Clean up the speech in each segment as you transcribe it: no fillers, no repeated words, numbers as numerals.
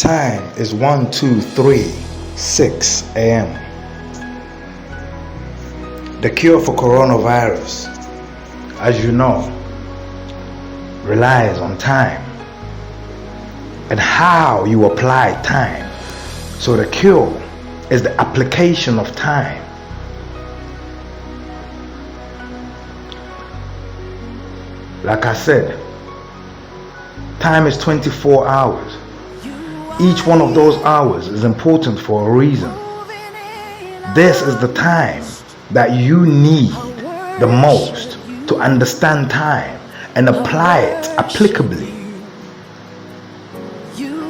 time is 1:23:06 a.m. The cure for coronavirus, as you know, relies on time and how you apply time. So the cure is the application of time. Like I said, time is 24 hours. Each one of those hours is important for a reason. This is the time that you need the most to understand time and apply it applicably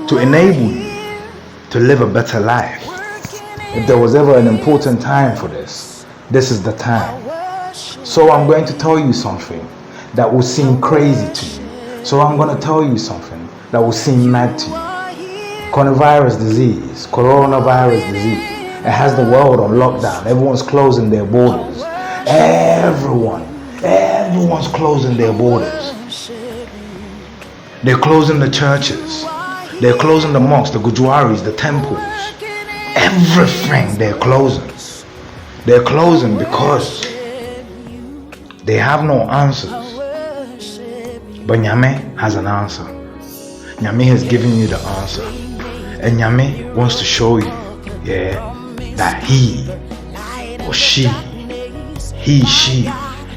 to enable you to live a better life. If there was ever an important time for this, this is the time. So I'm going to tell you something that will seem crazy to you. So I'm going to tell you something that will seem mad to you. Coronavirus disease. It has the world on lockdown. Everyone's closing their borders. Everyone's closing their borders. They're closing the churches. They're closing the mosques, the gurdwaras, the temples. Everything they're closing. They're closing because they have no answers. But Nyame has an answer. Nyame has given you the answer. And Nyame wants to show you, that he or she,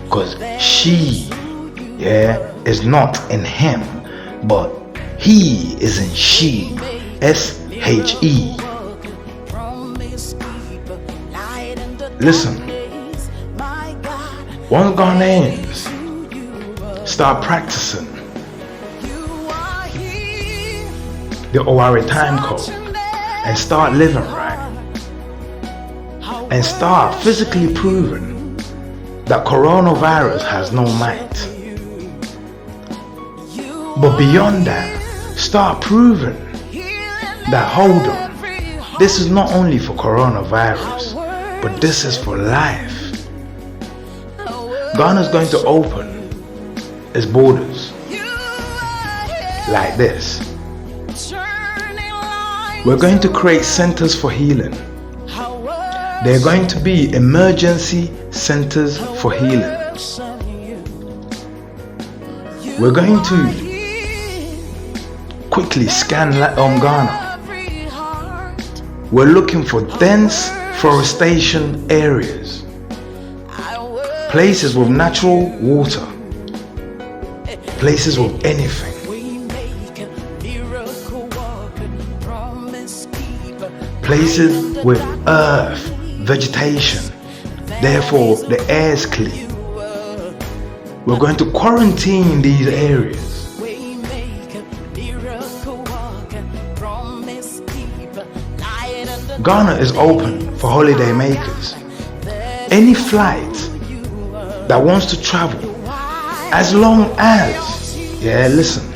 because she, is not in him, but he is in she, S-H-E. Listen, once Ghanaians start practicing the Owari time code and start living right and start physically proving that coronavirus has no might, but beyond that, start proving that, hold on, this is not only for coronavirus, but this is for life. Ghana is going to open its borders like this. We're going to create centers for healing. They're going to be emergency centers for healing. We're going to quickly scan Ghana. We're looking for dense forestation areas, places with natural water, places with anything. Places with earth, vegetation, therefore the air is clean. We're going to quarantine these areas. Ghana is open for holiday makers. Any flight that wants to travel, as long as, listen,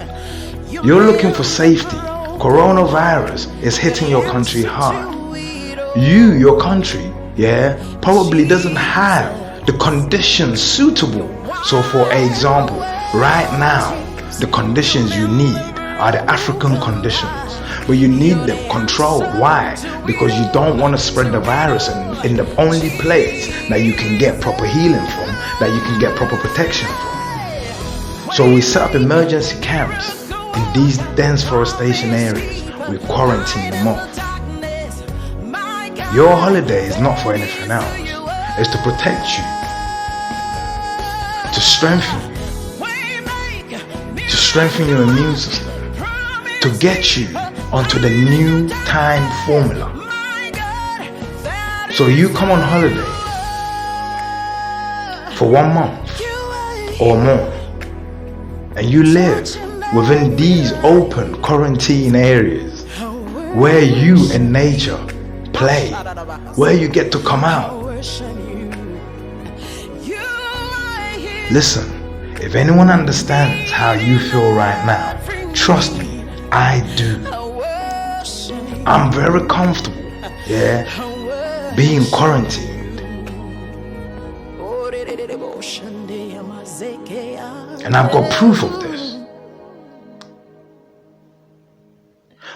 you're looking for safety. Coronavirus is hitting your country hard. Your country, probably doesn't have the conditions suitable. So for example, right now, the conditions you need are the African conditions. But you need them controlled. Why? Because you don't want to spread the virus in the only place that you can get proper healing from, that you can get proper protection from. So we set up emergency camps in these dense forestation areas. We quarantine them off. Your holiday is not for anything else. It's to protect you, to strengthen your immune system, to get you onto the new time formula. So you come on holiday for 1 month or more, and you live within these open quarantine areas where you and nature play, where you get to come out. Listen, if anyone understands how you feel right now, trust me, I do. I'm very comfortable, being quarantined. And I've got proof of this.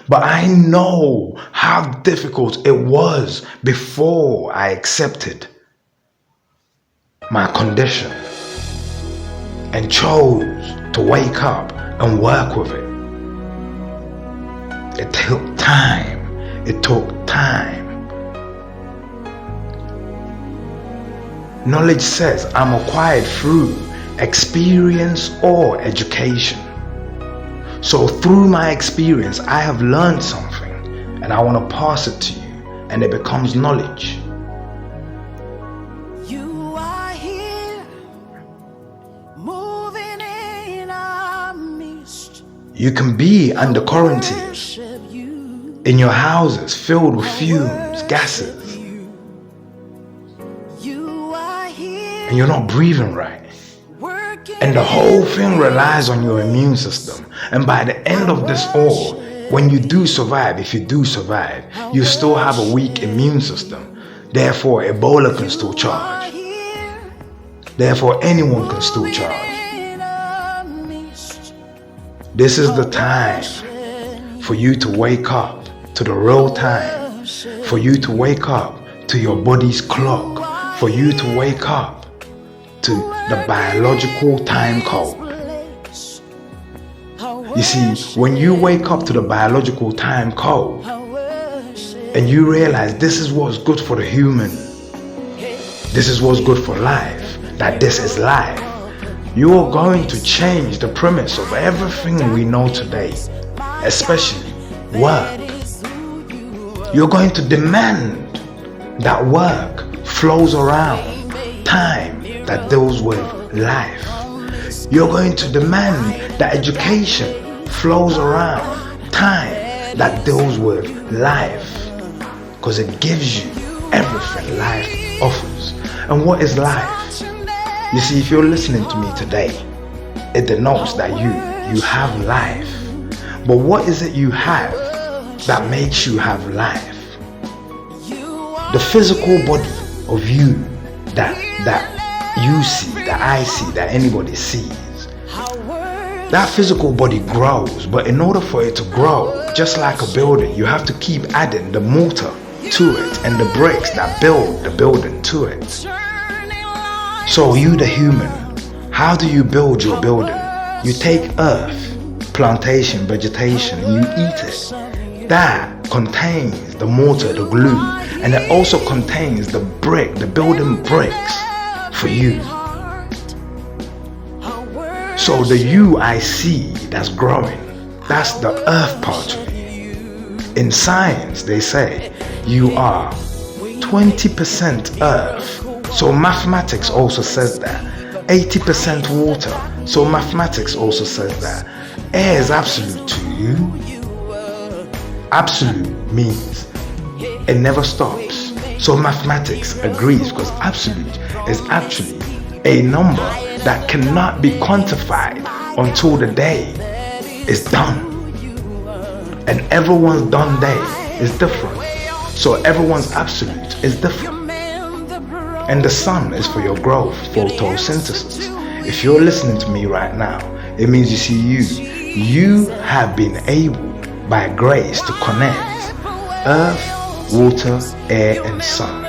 But I know how difficult it was before I accepted my condition and chose to wake up and work with it. It took time. It took time. Knowledge says I'm acquired through experience or education. So through my experience, I have learned something and I want to pass it to you, and it becomes knowledge. You are here, moving in our midst. You can be under quarantine Worship you, in your houses filled with fumes, gases, you are here, and you're not breathing right. working. And the whole thing relies on your immune system. And by the end of this all, when you do survive, if you do survive, you still have a weak immune system. Therefore, Ebola can still charge. Therefore, anyone can still charge. This is the time for you to wake up to the real time. For you to wake up to your body's clock. For you to wake up to the biological time code. You see, when you wake up to the biological time code and you realize this is what's good for the human, this is what's good for life, that this is life, you are going to change the premise of everything we know today, especially work. You're going to demand that work flows around time that deals with life. You're going to demand that education flows around time that deals with life, because it gives you everything life offers. And what is life? You see, if you're listening to me today, it denotes that you have life. But what is it you have that makes you have life? The physical body of you that you see, that I see, that anybody sees. That physical body grows, but in order for it to grow, just like a building, you have to keep adding the mortar to it and the bricks that build the building to it. So you, the human, how do you build your building? You take earth, plantation, vegetation, and you eat it. That contains the mortar, the glue, and it also contains the brick, the building bricks for you. So the you I see that's growing, that's the earth part of you. In science, they say you are 20% earth. So mathematics also says that. 80% water. So mathematics also says that. Air is absolute to you. Absolute means it never stops. So mathematics agrees, because absolute is actually a number that cannot be quantified until the day is done. And everyone's done day is different. So everyone's absolute is different. And the sun is for your growth, photosynthesis. If you're listening to me right now, it means you see you have been able by grace to connect earth, water, air and sun.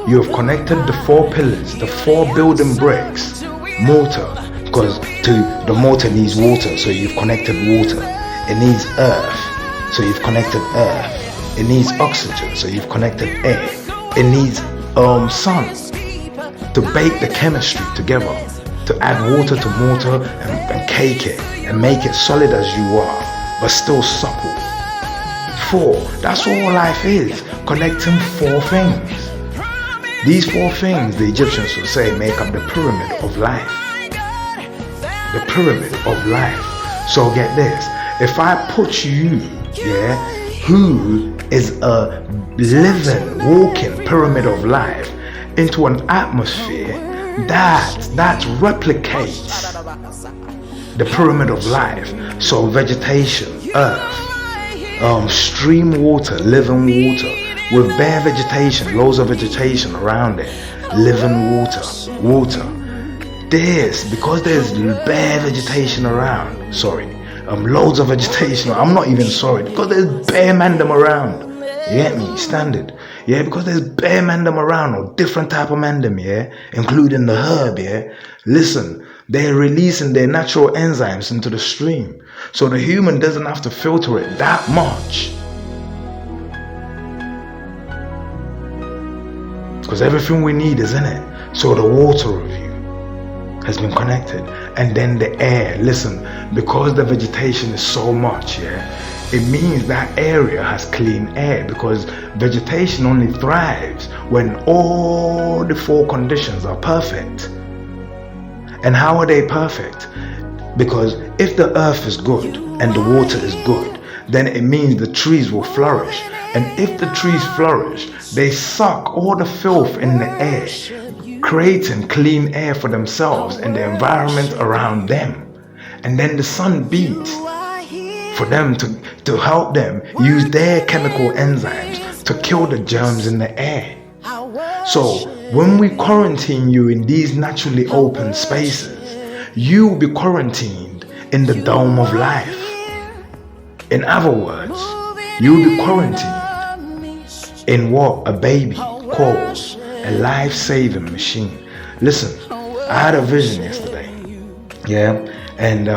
You have connected the four pillars, the four building bricks, mortar, because the mortar needs water, so you've connected water. It needs earth, so you've connected earth. It needs oxygen, so you've connected air. It needs sun to bake the chemistry together, to add water to mortar and cake it and make it solid as you are, but still supple. 4, that's all life is, connecting 4 things. These 4 things, the Egyptians would say, make up the pyramid of life. The pyramid of life. So get this, if I put you, who is a living, walking pyramid of life, into an atmosphere that replicates the pyramid of life. So vegetation, earth, stream water, living water, with bare vegetation, loads of vegetation around it, living water. This, because there's bare vegetation around, loads of vegetation. I'm not even sorry because there's bare man them around. You get me? Standard. Yeah, because there's bare man them around, or different type of man them, yeah, including the herb, yeah. Listen, they're releasing their natural enzymes into the stream. So the human doesn't have to filter it that much. Because everything we need is in it. So the water of you has been connected. And then the air, listen, because the vegetation is so much, yeah, it means that area has clean air, because vegetation only thrives when all the 4 conditions are perfect. And how are they perfect? Because if the earth is good and the water is good, then it means the trees will flourish. And if the trees flourish, they suck all the filth in the air, creating clean air for themselves and the environment around them. And then the sun beats for them to help them use their chemical enzymes to kill the germs in the air. So when we quarantine you in these naturally open spaces, you will be quarantined in the dome of life. In other words, you will be quarantined in what a baby calls a life-saving machine. Listen, I had a vision yesterday, yeah, and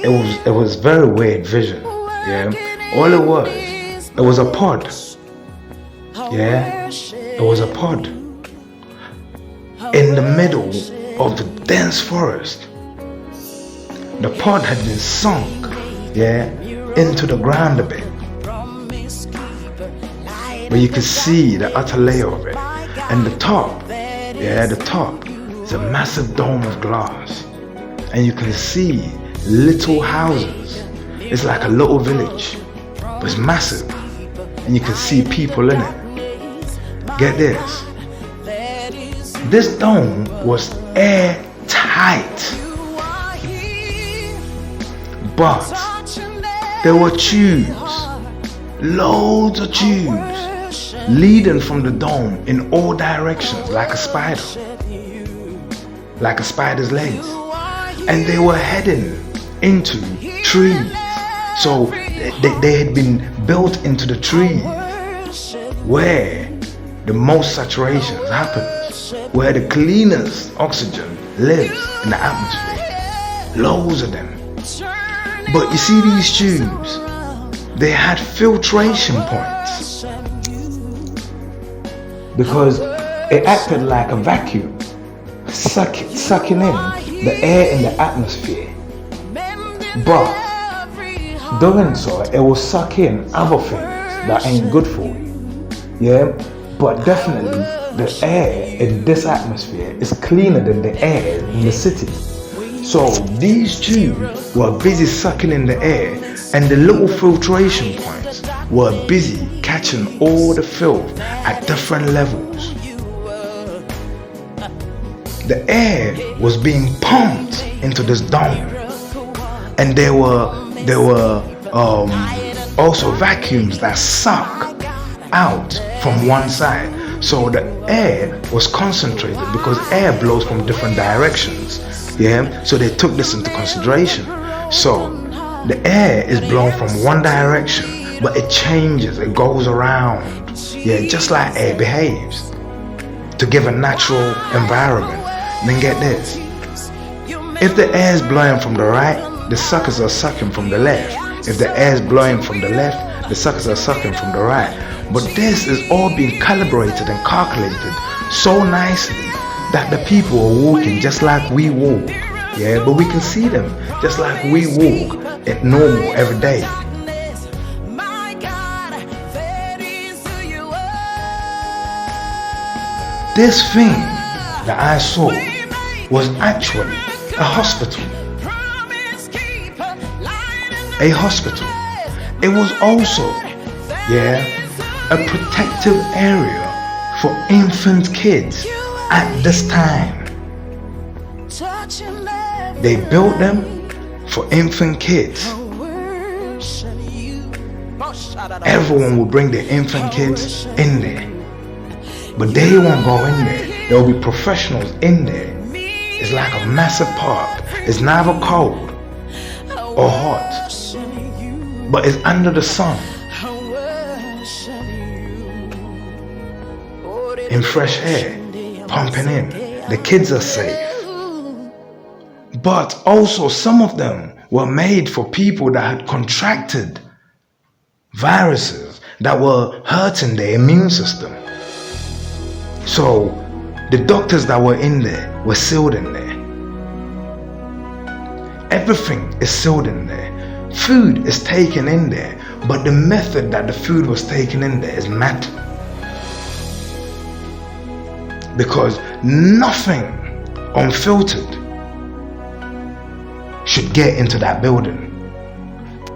it was very weird vision, yeah. All it was a pod, yeah. It was a pod in the middle of the dense forest. The pod had been sunk, yeah, into the ground a bit, but you could see the outer layer of it, and the top, yeah, the top is a massive dome of glass, and you can see little houses. It's like a little village, but it's massive, and you can see people in it. Get this. This dome was airtight, but there were tubes, loads of tubes, leading from the dome in all directions, like a spider, like a spider's legs, and they were heading into trees. So they had been built into the trees where the most saturations happens, where the cleanest oxygen lives in the atmosphere. Loads of them. But you see these tubes, they had filtration points, because it acted like a vacuum, sucking in the air in the atmosphere. But doing so, it will suck in other things that ain't good for you. Yeah? But definitely the air in this atmosphere is cleaner than the air in the city. So these tubes were busy sucking in the air, and the little filtration points were busy catching all the filth at different levels. The air was being pumped into this dome, and there were also vacuums that suck out from one side. So the air was concentrated because air blows from different directions. Yeah, so they took this into consideration. So the air is blown from one direction, but it changes, it goes around. Yeah, just like air behaves to give a natural environment. Then get this. If the air is blowing from the right, the suckers are sucking from the left. If the air is blowing from the left, the suckers are sucking from the right. But this is all being calibrated and calculated so nicely that the people are walking just like we walk. Yeah, but we can see them just like we walk at normal every day. This thing that I saw was actually a hospital. A hospital. It was also, yeah, a protective area for infant kids at this time. They built them for infant kids. Everyone will bring their infant kids in there, but they won't go in there. There will be professionals in there. It's like a massive park. It's never cold. or hot, but is under the sun, in fresh air, pumping in. The kids are safe. But also some of them were made for people that had contracted viruses that were hurting their immune system. So the doctors that were in there were sealed in there. Everything is sealed in there. Food is taken in there, but the method that the food was taken in there is mad. Because nothing unfiltered should get into that building.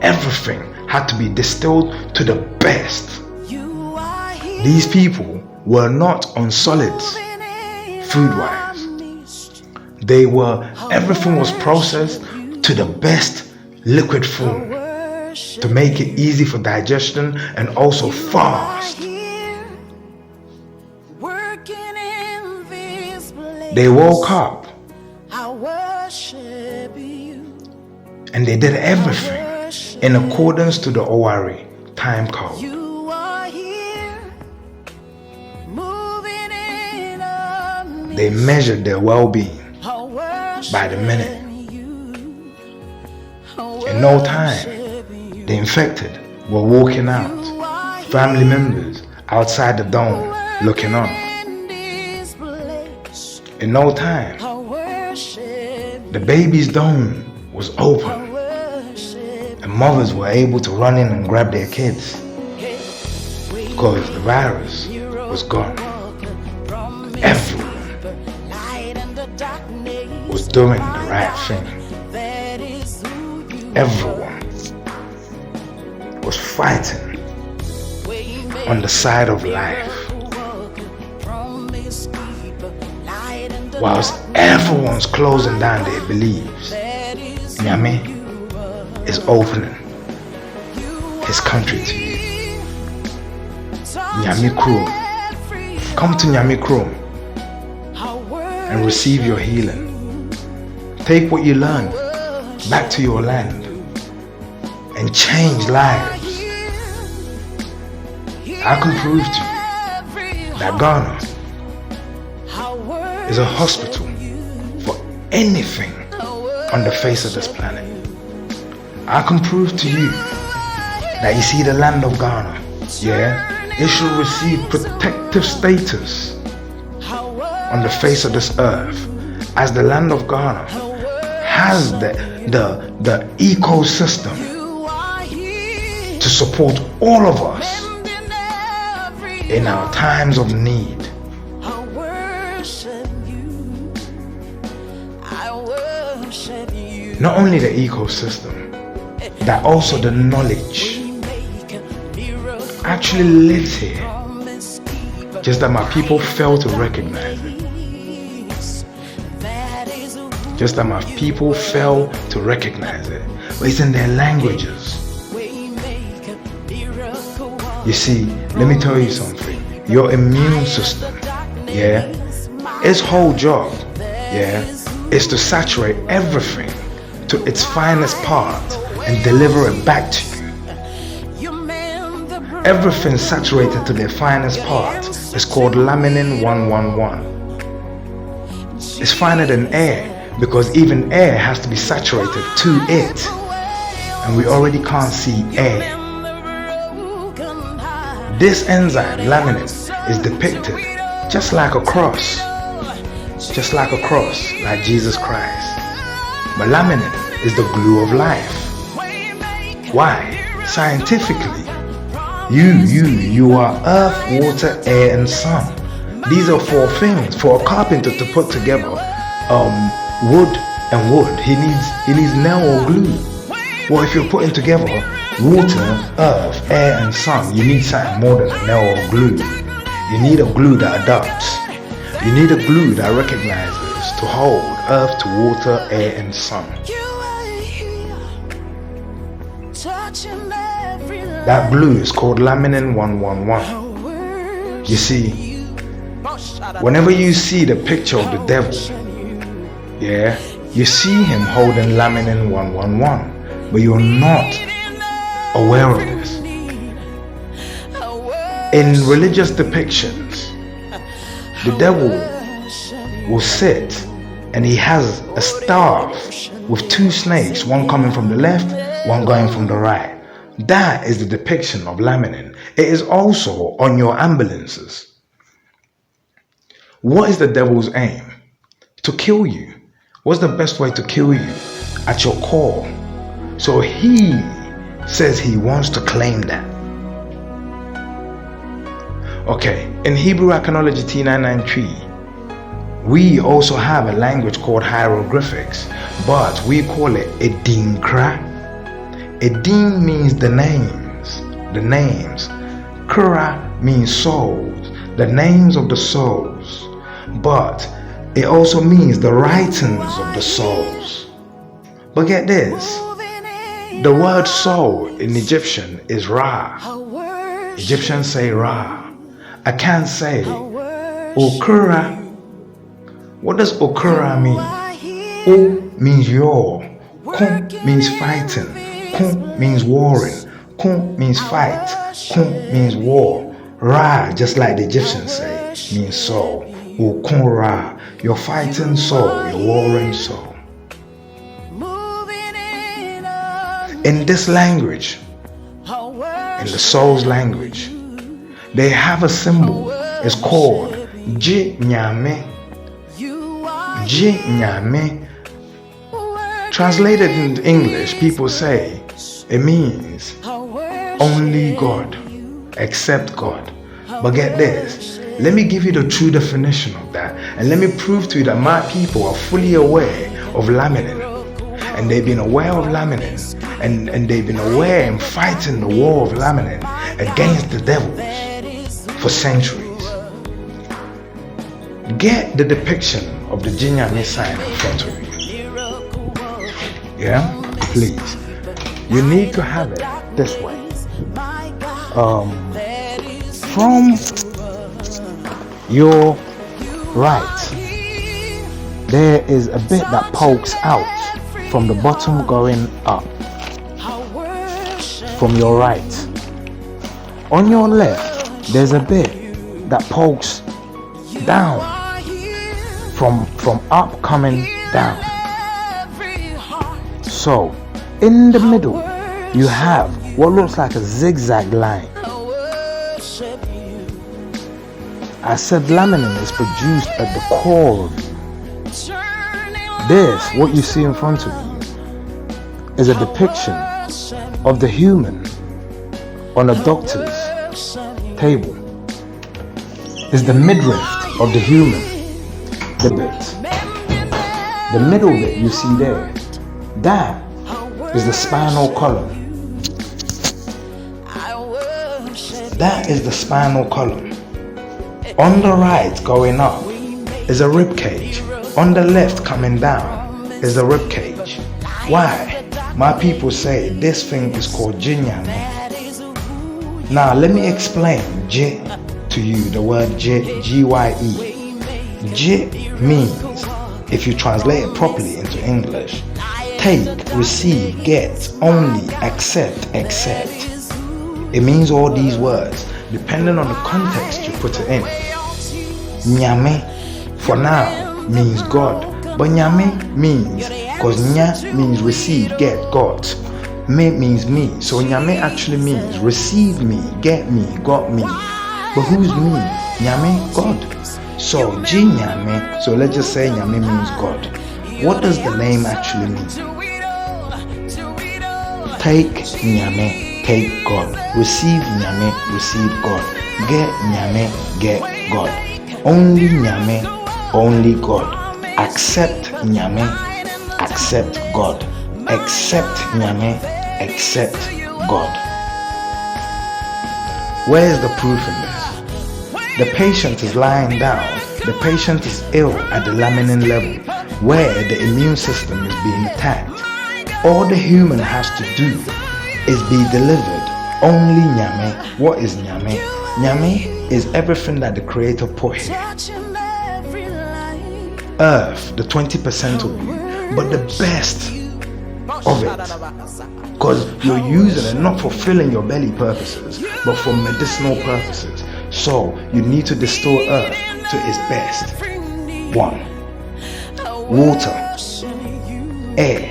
Everything had to be distilled to the best. These people were not on solids food-wise. Everything was processed to the best liquid form to make it easy for digestion and also fast. They woke up and they did everything in accordance to the ORE time code. They measured their well-being by the minute. In no time, the infected were walking out, family members outside the dome looking on. In no time, the baby's dome was open and mothers were able to run in and grab their kids because the virus was gone. Everyone was doing the right thing. Everyone was fighting on the side of life, whilst everyone's closing down their beliefs. Nyame is opening his country to you. Nyame Krom. Come to Nyame Krom and receive your healing. Take what you learned back to your land and change lives. I can prove to you that Ghana is a hospital for anything on the face of this planet. I can prove to you that you see the land of Ghana, it should receive protective status on the face of this earth, as the land of Ghana has the ecosystem to support all of us in our times of need. Not only the ecosystem, that also the knowledge actually lives here, just that my people fail to recognize it. Just that my people fail to recognize it. But it's in their languages. You see, let me tell you something. Your immune system, its whole job, is to saturate everything to its finest part and deliver it back to you. Everything saturated to their finest part is called laminin 111. It's finer than air, because even air has to be saturated to it, and we already can't see air. This enzyme, laminin, is depicted just like a cross, like Jesus Christ. But laminin is the glue of life. Why? Scientifically, you are earth, water, air, and sun. These are 4 things for a carpenter to put together. Wood and wood. He needs nail or glue. Well, if you're putting together water, earth, air, and sun, you need something more than a nail or glue. You need a glue that adapts. You need a glue that recognizes to hold earth to water, air, and sun. That glue is called laminin 111. You see, whenever you see the picture of the devil, you see him holding laminin 111. but you're not aware of this. In religious depictions, the devil will sit and he has a staff with two snakes, one coming from the left, one going from the right. That is the depiction of laminin. It is also on your ambulances. What is the devil's aim? To kill you. What's the best way to kill you? At your core. So he says he wants to claim that. Okay, in Hebrew Iconology T993, we also have a language called hieroglyphics, but we call it Edinkra. Edin means the names. Kra means souls, the names of the souls. But it also means the writings of the souls. But get this, the word soul in Egyptian is Ra. Egyptians say Ra. I can't say Okura. What does Okura mean? O means your. Kun means fighting. Kun means warring. Kun means fight. Kun means war. Ra, just like the Egyptians say, means soul. Okun Ra, your fighting soul, your warring soul. In this language, in the soul's language, they have a symbol. It's called Ji Nyame. Ji Nyame. Translated into English, people say it means only God, except God. But get this, let me give you the true definition of that, and let me prove to you that my people are fully aware of laminin, and they've been aware of laminin, and they've been aware and fighting the war of laminin against the devils for centuries. Get the depiction of the Jinyame sign in front of you. Yeah, please. You need to have it this way. From your right, there is a bit that pokes out from the bottom going up. From your right. On your left, there's a bit that pokes down. From up coming down. So, in the middle, you have what looks like a zigzag line. I said laminin is produced at the core of you. This, what you see in front of you, is a depiction of the human on a doctor's table. It's the midriff of the human. The middle bit you see there, that is the spinal column. That is the spinal column. On the right going up is a rib cage. On the left coming down is a rib cage. Why? My people say this thing is called Jinyame. Now let me explain J to you, the word J, G-Y-E. J means, if you translate it properly into English, take, receive, get, only, accept, accept. It means all these words, depending on the context you put it in. Nyame, for now, means God. But Nyame means, because Nya means receive, get, got. Me means me. So Nyame actually means receive me, get me, got me. But who's me? Nyame, God. So Jinyame, so let's just say Nyame means God. What does the name actually mean? Take Nyame, take God. Receive Nyame, receive God. Get Nyame, get God. Only Nyame, only God. Accept Nyame, accept God. Accept Nyame, accept God. Where is the proof in this? The patient is lying down. The patient is ill at the laminin level, where the immune system is being attacked. All the human has to do is be delivered. Only Nyame. What is Nyame? Nyame is everything that the Creator put here. Earth, the 20% of you. But the best of it. Because you're using it not for filling your belly purposes, but for medicinal purposes. So you need to distill earth to its best. 1. Water, air,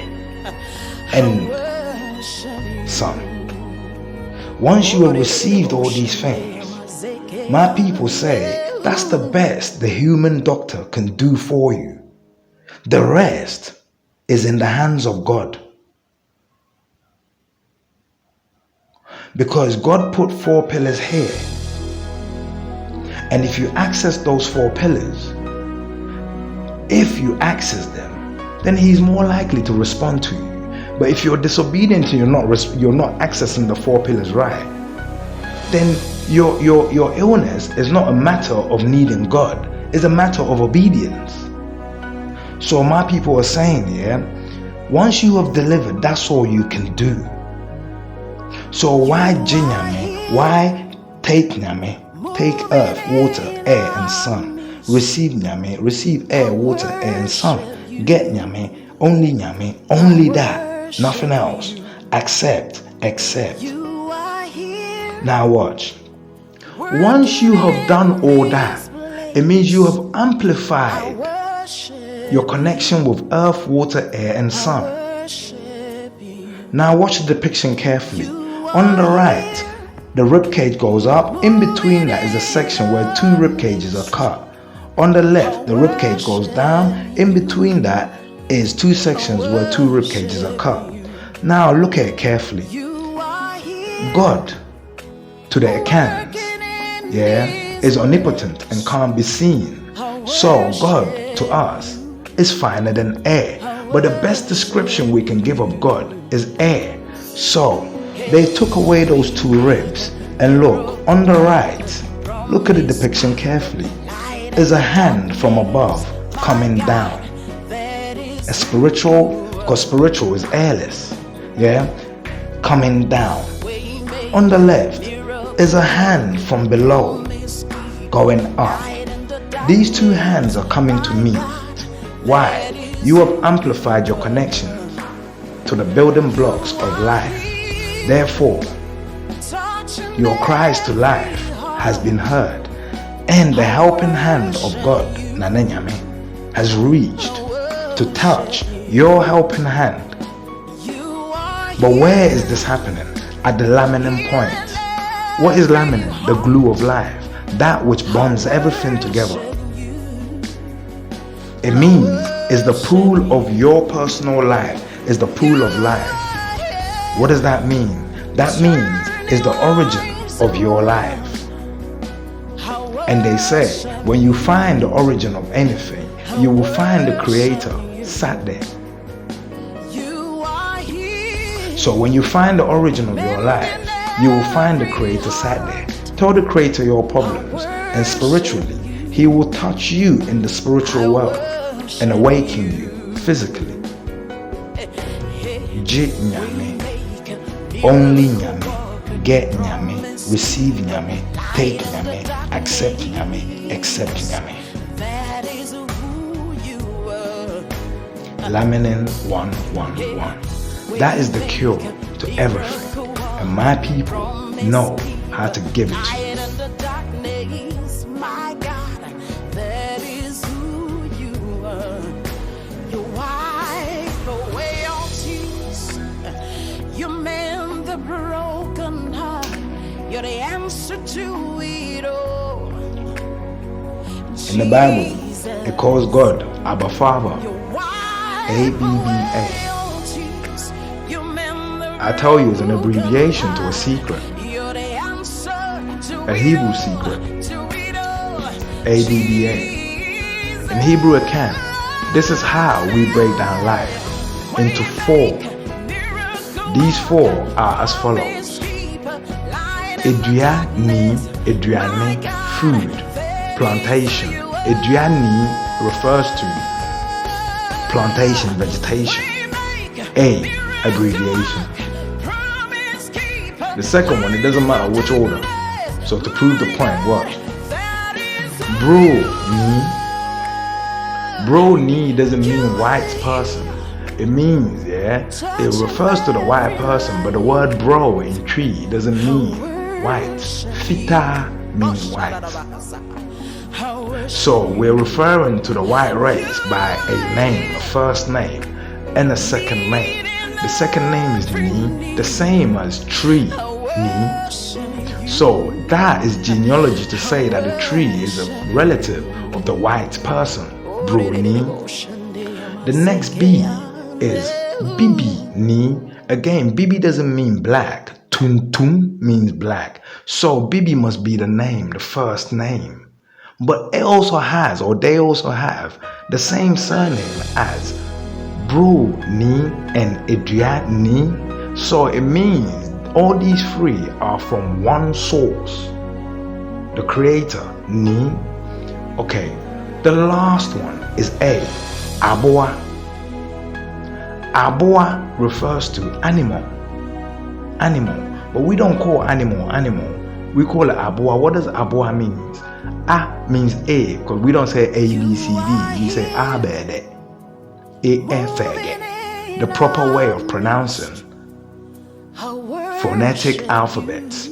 and sun. Once you have received all these things, my people say that's the best the human doctor can do for you. The rest is in the hands of God. Because God put 4 pillars here. And if you access those 4 pillars, if you access them, then He's more likely to respond to you. But if you're disobedient and you're not accessing the 4 pillars right, then your illness is not a matter of needing God. It's a matter of obedience. So my people are saying, once you have delivered, that's all you can do. So why jinyame? Why take nyame? Take earth, water, air, and sun. Receive nyame, receive air, water, air, and sun. Get nyame, only that, nothing else. Accept. Now watch. Once you have done all that, it means you have amplified your connection with earth, water, air, and sun. Now watch the depiction carefully. On the right, the rib cage goes up. In between that is a section where 2 rib cages are cut. On the left, the rib cage goes down. In between that is 2 sections where 2 rib cages are cut. Now look at it carefully. God, to the Akans, is omnipotent and can't be seen. So God, to us, is finer than air. But the best description we can give of God is air. So they took away those 2 ribs. And look, on the right, look at the depiction carefully. Is a hand from above coming down. A spiritual, because spiritual is airless, coming down. On the left is a hand from below going up. These 2 hands are coming to meet. Why? You have amplified your connection to the building blocks of life. Therefore, your cries to life has been heard, and the helping hand of God, Nananyame, has reached to touch your helping hand. But where is this happening? At the laminin point. What is laminin? The glue of life, that which bonds everything together. It means it's the pool of your personal life, is the pool of life. What does that mean? That means it's the origin of your life. And they say, when you find the origin of anything, you will find the creator sat there. So when you find the origin of your life, you will find the creator sat there. Tell the creator your problems, and spiritually, he will touch you in the spiritual world and awaken you physically. Jit nyame, only nyame, get nyame, receive nyame, take nyame, accept nyame, accept nyame. Laminin 111. That is the cure to everything, and my people know how to give it to you. You're the answer to it all. In the Bible, it calls God Abba Father, ABBA. I tell you, it's an abbreviation to a secret, a Hebrew secret, ABBA. In Hebrew Akan, this is how we break down life into 4. These 4 are as follows. Eduani, food, plantation. Eduani refers to plantation, vegetation. A, abbreviation. The second one, it doesn't matter which order. So to prove the point, what? Bro ni doesn't mean white person. It means, Yeah, it refers to the white person, but the word bro in tree doesn't mean white. Fita means white. So we're referring to the white race by a name, a first name, and a second name. The second name is Ni, the same as tree, Ni. So that is genealogy to say that the tree is a relative of the white person, Bro Ni. The next B is Bibi Ni. Again, Bibi doesn't mean black. Tum means black. So Bibi must be the name, the first name. But it also has, or they also have, the same surname as Bro Ni and Adriat Ni. So it means all these three are from one source, the creator, Ni. Okay, the last one is A, Aboa. Aboa refers to animal, but we don't call animal, we call it Aboa. What does Aboa mean? A means A, because we don't say A, B, C, D, we say Abede, A-F-E-G, the proper way of pronouncing phonetic alphabets.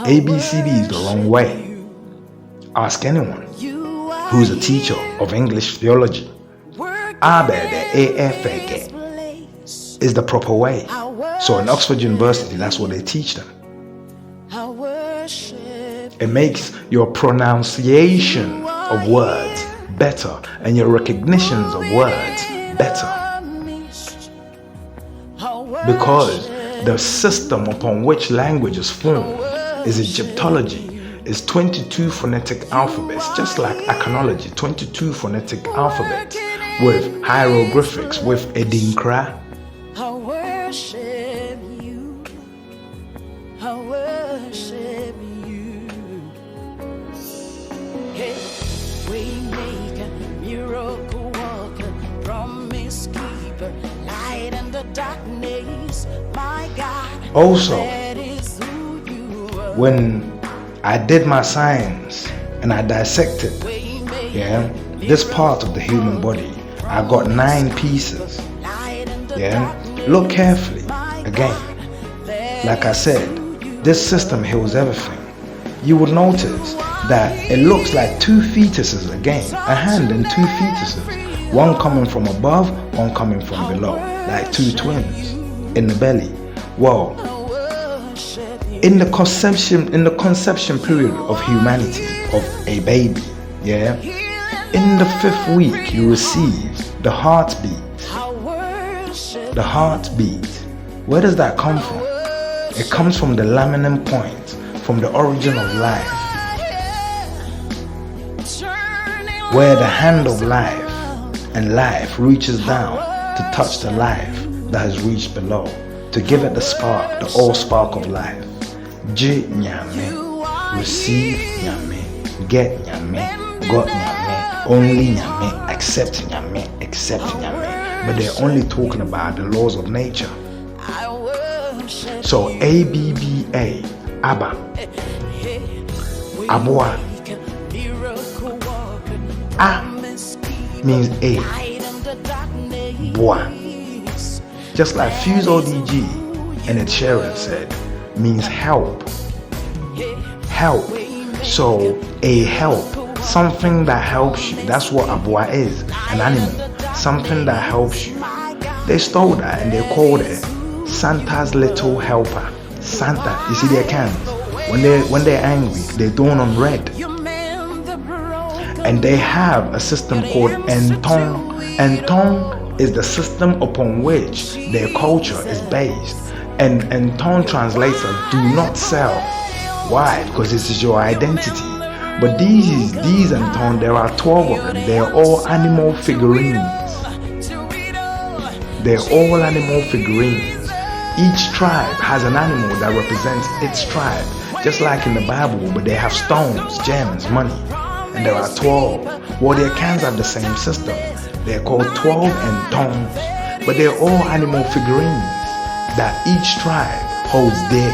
A, B, C, D is the wrong way. Ask anyone who's a teacher of English theology. Abede, A-F-E-G is the proper way. So in Oxford University, that's what they teach them. It makes your pronunciation of words better and your recognitions of words better. Because the system upon which language is formed is Egyptology. It's 22 phonetic alphabets, just like Achanology, 22 phonetic alphabets with hieroglyphics, with Edinkra. I worship you. I worship you. Hey, we make a miracle worker, promise keeper, light in the darkness. My God. Also, that is who you are. when I did my science and I dissected, this part of the human body, I got 9 pieces. Look carefully. Again, like I said, this system heals everything. You would notice that it looks like 2 fetuses again, a hand and 2 fetuses, one coming from above, one coming from below, like 2 twins in the belly. Well, in the conception period of humanity, of a baby, in the 5th week you receive the heartbeat. The heartbeat. Where does that come from? It comes from the laminin point, from the origin of life, where the hand of life and life reaches down to touch the life that has reached below, to give it the spark, the all spark of life. J nyame, receive nyame, get nyame, got nyame, only nyame, accept nyame. But they're only talking about the laws of nature. So A-B-B-A, Abba, Aboa. A means A, Boa. Just like Fuse ODG and Ed Sheeran said, means help. Help. So a help, something that helps you. That's what Aboa is, an animal. Something that helps you. They stole that and they called it Santa's little helper. Santa, you see their cans. When they're angry, they're drawn on red. And they have a system called Entong. Entong is the system upon which their culture is based. And Entong translates as do not sell. Why? Because this is your identity. But these Entong, there are 12 of them. They are all animal figurines. They're all animal figurines. Each tribe has an animal that represents its tribe, just like in the Bible, but they have stones, gems, money. And there are 12. Well, their cans have the same system. They're called 12 Entongs, but they're all animal figurines that each tribe holds dear.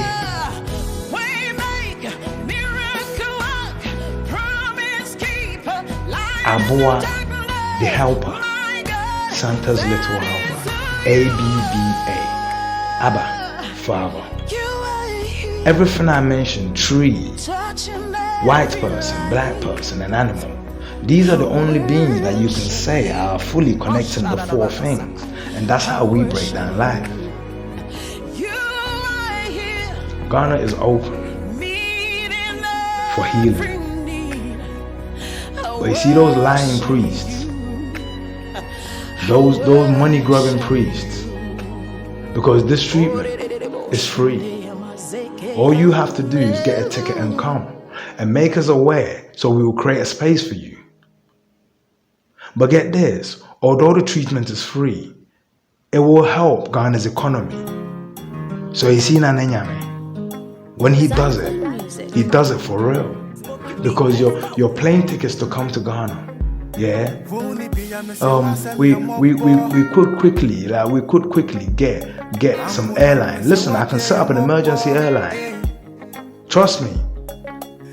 Aboa, the helper, Santa's little helper. ABBA. Abba, Father. You are here, Everything I mentioned, tree, touching white person, black person, and animal. These are the only beings that you can say are fully connecting the four things. And that's how we break down life. You are here, Ghana is open meeting for healing. every need. But you see those lying priests, those money grubbing priests, because this treatment is free. All you have to do is get a ticket and come and make us aware, so we will create a space for you. But get this, although the treatment is free, it will help Ghana's economy. So you see Nana Nyame, when he does it for real. Because your plane tickets to come to Ghana, yeah. We could quickly get some airline. Listen, I can set up an emergency airline. Trust me.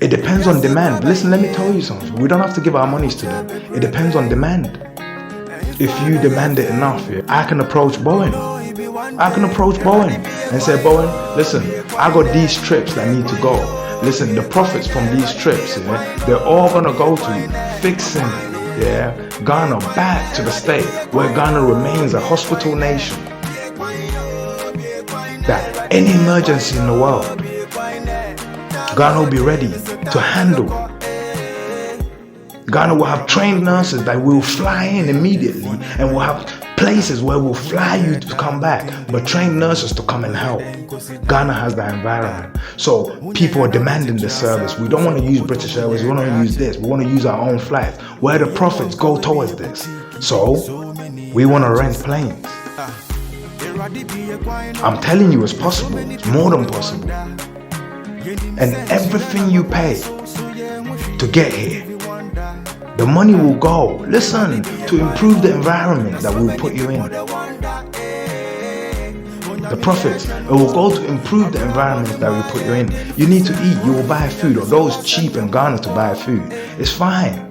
It depends on demand. Listen, let me tell you something. We don't have to give our monies to them. It depends on demand. If you demand it enough, yeah, I can approach Boeing and say, Boeing, listen, I got these trips that need to go. Listen, the profits from these trips, yeah, they're all gonna go to fixing, yeah, Ghana back to the state where Ghana remains a hospital nation. That any emergency in the world, Ghana will be ready to handle. Ghana will have trained nurses that will fly in immediately, and will have places where we'll fly you to come back, but trained nurses to come and help. Ghana has that environment. So people are demanding the service. We don't want to use British Airways, we want to use this. We want to use our own flights, where the profits go towards this. So we want to rent planes. I'm telling you, it's possible. It's more than possible. And everything you pay to get here, the money will go, listen, to improve the environment that we'll put you in. The profits, it will go to improve the environment that we put you in. You need to eat, you will buy food, although it's cheap in Ghana to buy food. It's fine.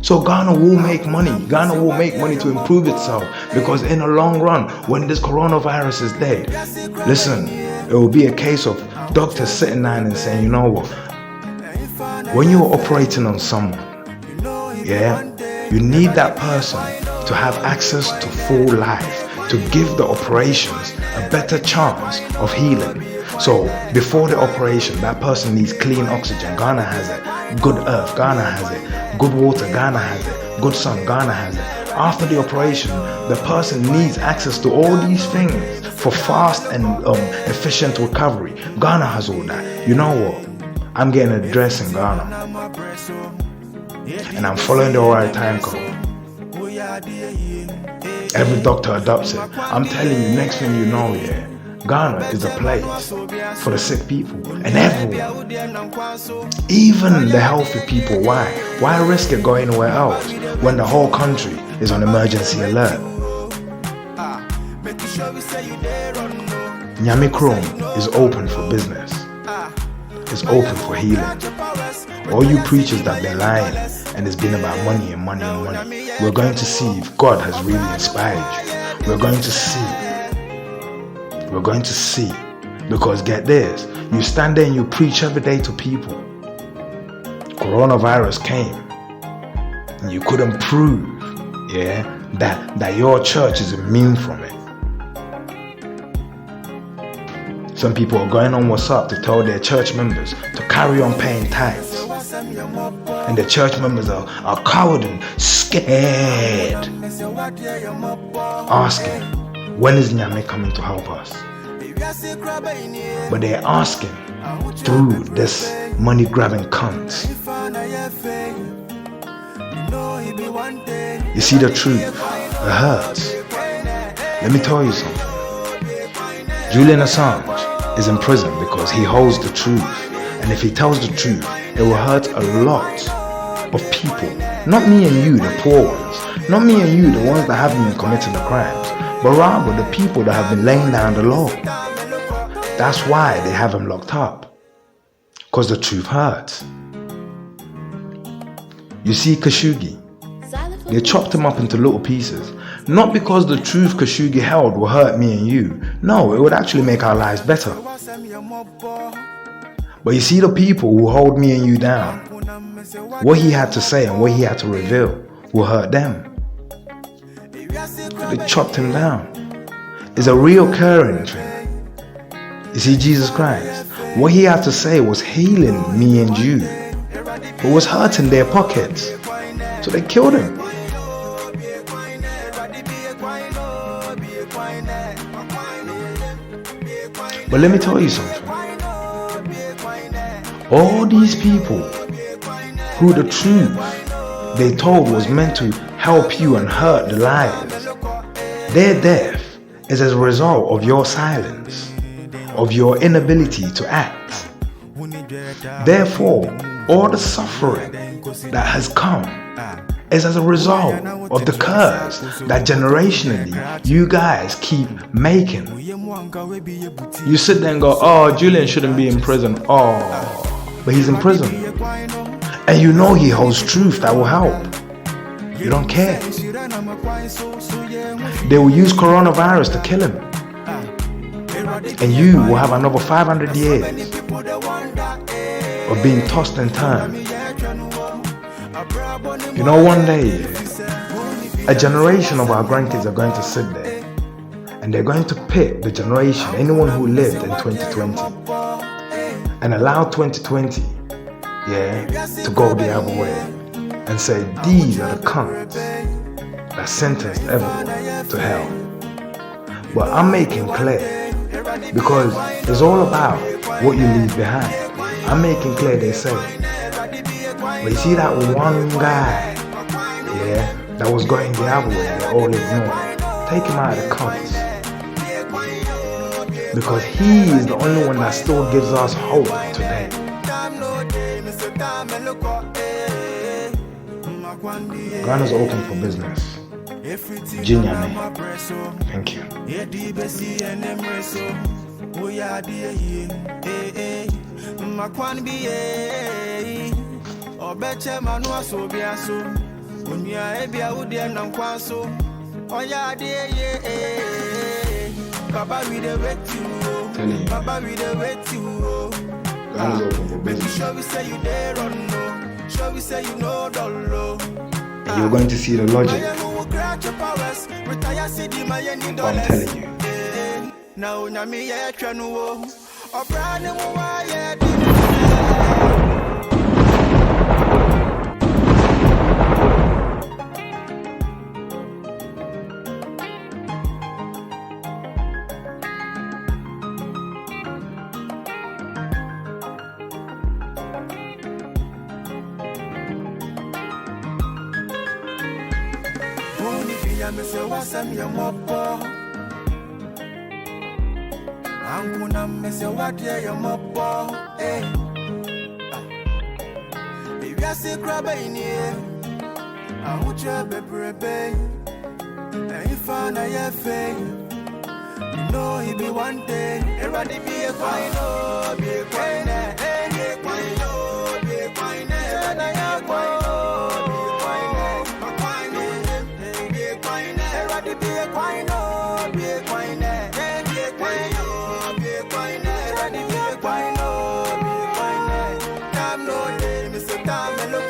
So Ghana will make money. Ghana will make money to improve itself, because in the long run, when this coronavirus is dead, listen, it will be a case of doctors sitting down and saying, you know what, when you're operating on someone, yeah, you need that person to have access to full life, to give the operations a better chance of healing. So before the operation, that person needs clean oxygen. Ghana has it. Good earth, Ghana has it. Good water, Ghana has it. Good sun, Ghana has it. After the operation, the person needs access to all these things for fast and efficient recovery. Ghana has all that. You know what? I'm getting a dress in Ghana, and I'm following the right time code. Every doctor adopts it. I'm telling you, next thing you know, yeah, Ghana is a place for the sick people and everyone, even the healthy people. Why risk it going anywhere else when the whole country is on emergency alert? Nyame Chrome is open for business. It's open for healing. All you preachers that been lying and it's been about money and money and money, we're going to see if God has really inspired you. We're going to see. We're going to see. Because get this, you stand there and you preach every day to people. Coronavirus came and you couldn't prove, yeah, that your church is immune from it. Some people are going on WhatsApp to tell their church members to carry on paying tithes. And the church members are cowed and scared, asking, when is Nyame coming to help us? But they're asking through this money-grabbing cunts. You see the truth, it hurts. Let me tell you something. Julian Assange is in prison because he holds the truth. And if he tells the truth, it will hurt a lot of people. Not me and you, the poor ones. Not me and you, the ones that haven't been committing the crimes. But rather the people that have been laying down the law. That's why they have him locked up. Because the truth hurts. You see Khashoggi, they chopped him up into little pieces. Not because the truth Kashugi held will hurt me and you. No, it would actually make our lives better. But you see, the people who hold me and you down, what he had to say and what he had to reveal will hurt them. They chopped him down. It's a reoccurring thing. You see, Jesus Christ, what he had to say was healing me and you, but was hurting their pockets. So they killed him. But let me tell you something. All these people who the truth they told was meant to help you and hurt the liars, their death is as a result of your silence, of your inability to act. Therefore, all the suffering that has come is as a result of the curse that generationally you guys keep making. You sit there and go, oh, Julian shouldn't be in prison. Oh, but he's in prison. And you know he holds truth that will help. You don't care. They will use coronavirus to kill him. And you will have another 500 years of being tossed and turned. You know, one day, a generation of our grandkids are going to sit there and they're going to pick the generation, anyone who lived in 2020, and allow 2020, to go the other way and say, these are the cunts that sentenced everyone to hell. But I'm making clear, because it's all about what you leave behind. I'm making clear, they say, but you see that one guy, that was going the other way, they all ignored. Take him out of the cunts. Because he is the only one that still gives us hope today. Ghana's open for business. Jinyame. Thank you. Obeche manua so biaso onia ebia wode nam kwanso oya de ye baba we dey wait you baba we dey wait you baby show we say you there run no show we say you know dolo and you're going to see the logic. I'm telling you. Now nyame ye twanu wo obrane mo wa ye me se wasam ya mopo anguna me se wadie ya mopo if ya se graba ini ahucha bebrebe if na ya fe you know he be one day everybody be a final be a final be a final na ya Mr.